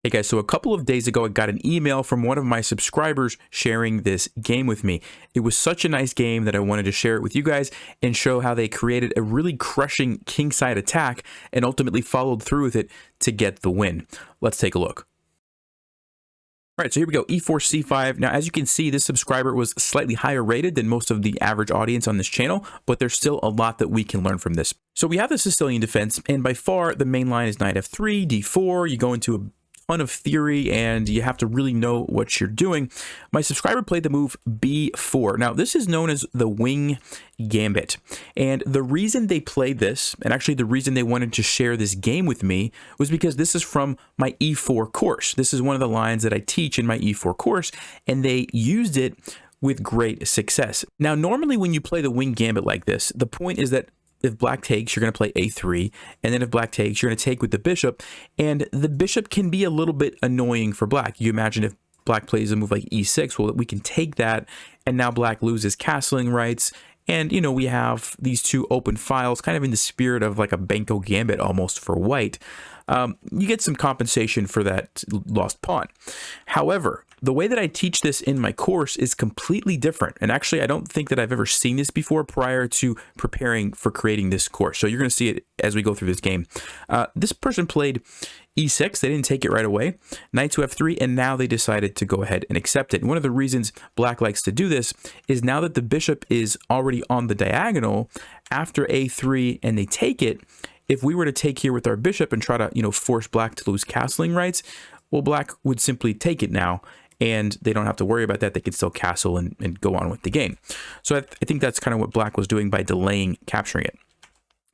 Hey guys, so a couple of days ago, I got an email from one of my subscribers sharing this game with me. It was such a nice game that I wanted to share it with you guys and show how they created a really crushing kingside attack and ultimately followed through with it to get the win. Let's take a look. All right, so here we go, e4, c5. Now, as you can see, this subscriber was slightly higher rated than most of the average audience on this channel, but there's still a lot that we can learn from this. So we have the Sicilian defense, and by far, the main line is knight f3, d4. You go into a ton of theory and you have to really know what you're doing. My subscriber played the move b4. Now this is known as the wing gambit, and the reason they played this, and actually the reason they wanted to share this game with me, was because this is from my e4 course. This is one of the lines that I teach in my e4 course, and they used it with great success. Now normally when you play the wing gambit like this, the point is that if black takes, you're going to play a3, and then if black takes, you're going to take with the bishop, and the bishop can be a little bit annoying for black. You imagine if black plays a move like e6, well, we can take that, and now black loses castling rights, and, you know, we have these two open files, kind of in the spirit of like a Banco gambit almost for white. You get some compensation for that lost pawn. However, the way that I teach this in my course is completely different. And actually, I don't think that I've ever seen this before prior to preparing for creating this course. So you're going to see it as we go through this game. This person played e6. They didn't take it right away. Knight to f3, and now they decided to go ahead and accept it. And one of the reasons black likes to do this is now that the bishop is already on the diagonal, after a3 and they take it, if we were to take here with our bishop and try to, you know, force black to lose castling rights, well, black would simply take it now, and they don't have to worry about that. They can still castle and go on with the game. So I think that's kind of what black was doing by delaying capturing it.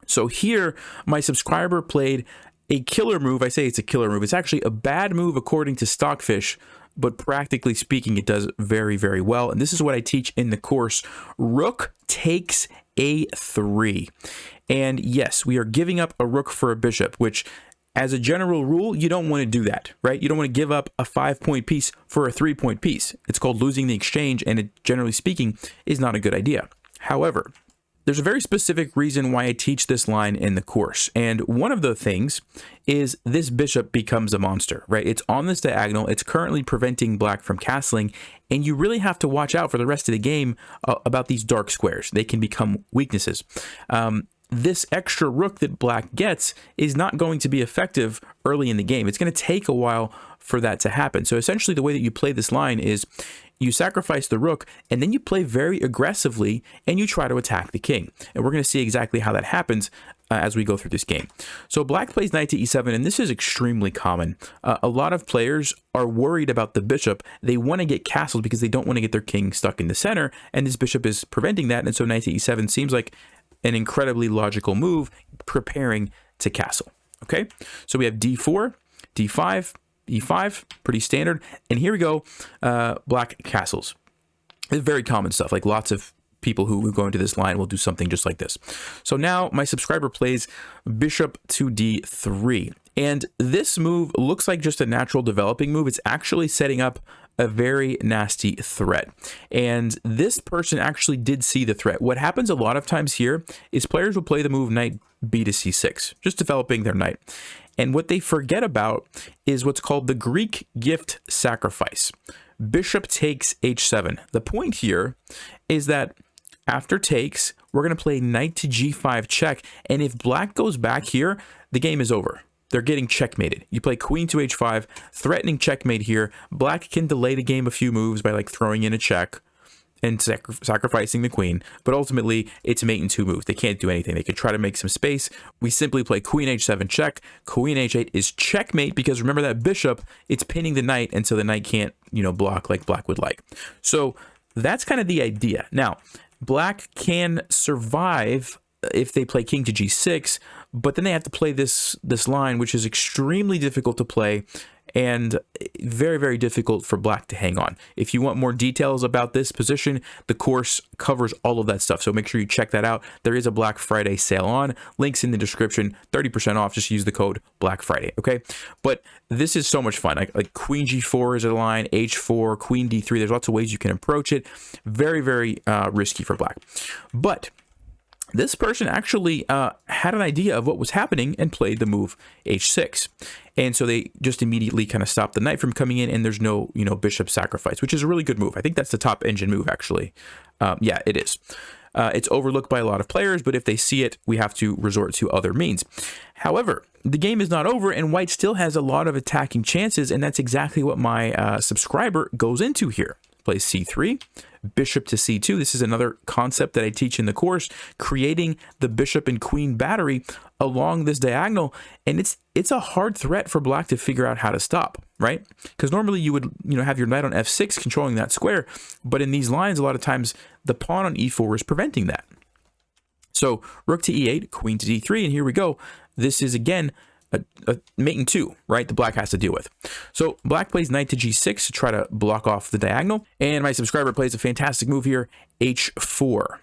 So here, my subscriber played a killer move. I say it's a killer move. It's actually a bad move according to Stockfish, but practically speaking, it does very, very well. And this is what I teach in the course. Rook takes a3. And yes, we are giving up a rook for a bishop, which as a general rule, you don't want to do that, right? You don't want to give up a 5-point piece for a 3-point piece. It's called losing the exchange, and it, generally speaking, is not a good idea. However, there's a very specific reason why I teach this line in the course. And one of the things is this bishop becomes a monster, right? It's on this diagonal. It's currently preventing black from castling. And you really have to watch out for the rest of the game about these dark squares. They can become weaknesses. This extra rook that black gets is not going to be effective early in the game. It's going to take a while for that to happen. So essentially the way that you play this line is you sacrifice the rook, and then you play very aggressively, and you try to attack the king. And we're going to see exactly how that happens as we go through this game. So black plays knight to e7, and this is extremely common. A lot of players are worried about the bishop. They want to get castled because they don't want to get their king stuck in the center, and this bishop is preventing that, and so knight to e7 seems like an incredibly logical move, preparing to castle. Okay, so we have d4, d5, e5, pretty standard. And here we go, black castles. It's very common stuff, like lots of people who go into this line will do something just like this. So now my subscriber plays bishop to d3. And this move looks like just a natural developing move. It's actually setting up a very nasty threat. And this person actually did see the threat. What happens a lot of times here is players will play the move knight b to c6, just developing their knight. And what they forget about is what's called the Greek gift sacrifice. Bishop takes h7. The point here is that after takes, we're going to play knight to g5 check. And if black goes back here, the game is over. They're getting checkmated. You play queen to h5, threatening checkmate here. Black can delay the game a few moves by like throwing in a check and sacrificing the queen, but ultimately it's mate in 2 moves. They can't do anything. They could try to make some space. We simply play queen h7 check. Queen h8 is checkmate because remember that bishop, it's pinning the knight, and so the knight can't, you know, block like black would like. So that's kind of the idea. Now, black can survive if they play king to g6, but then they have to play this line, which is extremely difficult to play and very, very difficult for black to hang on. If you want more details about this position, the course covers all of that stuff. So make sure you check that out. There is a Black Friday sale on. Links in the description, 30% off. Just use the code Black Friday, okay? But this is so much fun. Like queen g4 is a line, h4, queen d3. There's lots of ways you can approach it. Very, very risky for black. But this person actually had an idea of what was happening and played the move h6. And so they just immediately kind of stop the knight from coming in, and there's no, bishop sacrifice, which is a really good move. I think that's the top engine move, actually. Yeah, it is. It's overlooked by a lot of players, but if they see it, we have to resort to other means. However, the game is not over, and white still has a lot of attacking chances, and that's exactly what my subscriber goes into here. Plays c3, bishop to c2. This is another concept that I teach in the course, creating the bishop and queen battery along this diagonal, and it's a hard threat for black to figure out how to stop, right? Because normally you would have your knight on f6 controlling that square, but in these lines a lot of times the pawn on e4 is preventing that. So rook to e8, queen to d3, and here we go. This is again a mate in 2, right? The black has to deal with. So black plays knight to g6 to try to block off the diagonal, and my subscriber plays a fantastic move here, h4.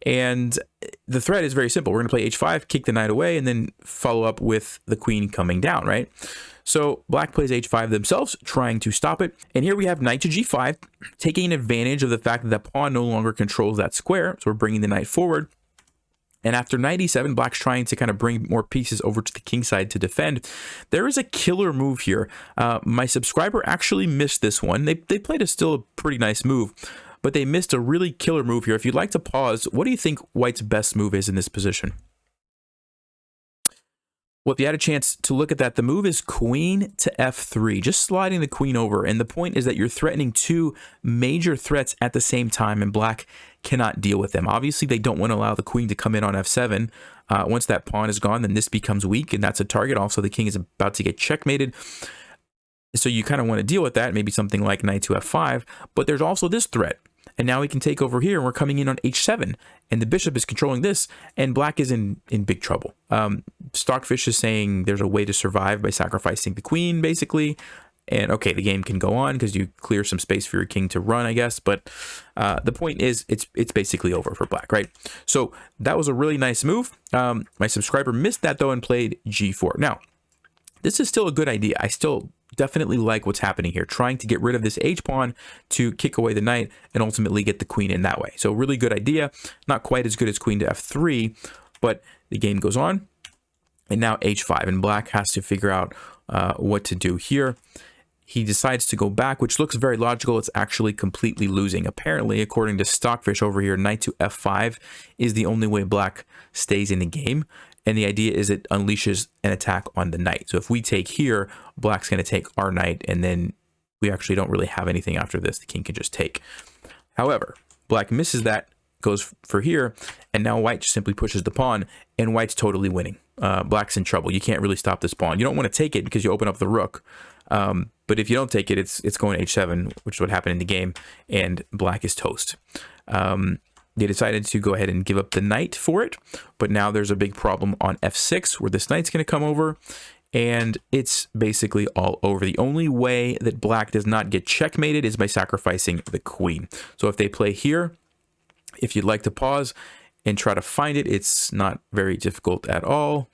And the threat is very simple. We're going to play h5, kick the knight away, and then follow up with the queen coming down, right? So black plays h5 themselves, trying to stop it. And here we have knight to g5, taking advantage of the fact that the pawn no longer controls that square. So we're bringing the knight forward. And after knight e7, black's trying to kind of bring more pieces over to the king side to defend. There is a killer move here. My subscriber actually missed this one. They played a pretty nice move, but they missed a really killer move here. If you'd like to pause, what do you think white's best move is in this position? Well, if you had a chance to look at that, the move is queen to f3, just sliding the queen over. And the point is that you're threatening two major threats at the same time, and black cannot deal with them. Obviously, they don't want to allow the queen to come in on f7. Once that pawn is gone, then this becomes weak, and that's a target. Also, the king is about to get checkmated. So you kind of want to deal with that, maybe something like knight to f5. But there's also this threat. And now we can take over here, and we're coming in on h7, and the bishop is controlling this, and black is in big trouble. Stockfish is saying there's a way to survive by sacrificing the queen, basically. And okay, the game can go on because you clear some space for your king to run, I guess. But the point is, it's basically over for black, right? So that was a really nice move. My subscriber missed that, though, and played g4. Now, this is still a good idea. I still definitely like what's happening here, trying to get rid of this h-pawn to kick away the knight and ultimately get the queen in that way. So really good idea. Not quite as good as queen to f3, but the game goes on. And now h5, and black has to figure out what to do here. He decides to go back, which looks very logical. It's actually completely losing. Apparently, according to Stockfish over here, knight to f5 is the only way black stays in the game. And the idea is it unleashes an attack on the knight. So if we take here, black's going to take our knight, and then we actually don't really have anything after this. The king can just take. However, black misses that, goes for here, and now white just simply pushes the pawn, and white's totally winning. Black's in trouble. You can't really stop this pawn. You don't want to take it because you open up the rook. But if you don't take it, it's going h7, which is what happened in the game, and black is toast. They decided to go ahead and give up the knight for it, but now there's a big problem on f6 where this knight's going to come over, and it's basically all over. The only way that black does not get checkmated is by sacrificing the queen. So if they play here, if you'd like to pause and try to find it, it's not very difficult at all.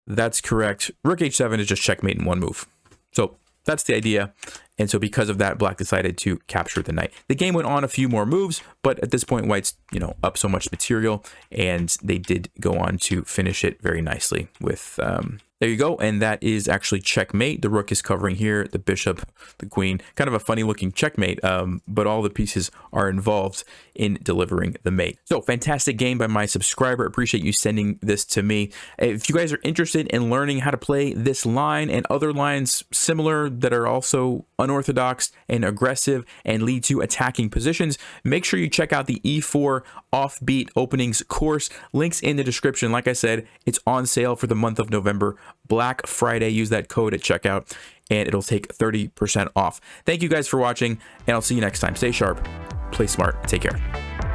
That's correct. Rook h7 is just checkmate in one move. So that's the idea. And so because of that, black decided to capture the knight. The game went on a few more moves, but at this point, white's, up so much material, and they did go on to finish it very nicely with, there you go. And that is actually checkmate. The rook is covering here, the bishop, the queen, kind of a funny looking checkmate, but all the pieces are involved in delivering the mate. So fantastic game by my subscriber. Appreciate you sending this to me. If you guys are interested in learning how to play this line and other lines similar that are also unorthodox and aggressive and lead to attacking positions, make sure you check out the E4 Offbeat openings course. Links in the description. Like I said, it's on sale for the month of November, Black Friday. Use that code at checkout and it'll take 30% off. Thank you guys for watching, and I'll see you next time. Stay sharp, play smart, take care.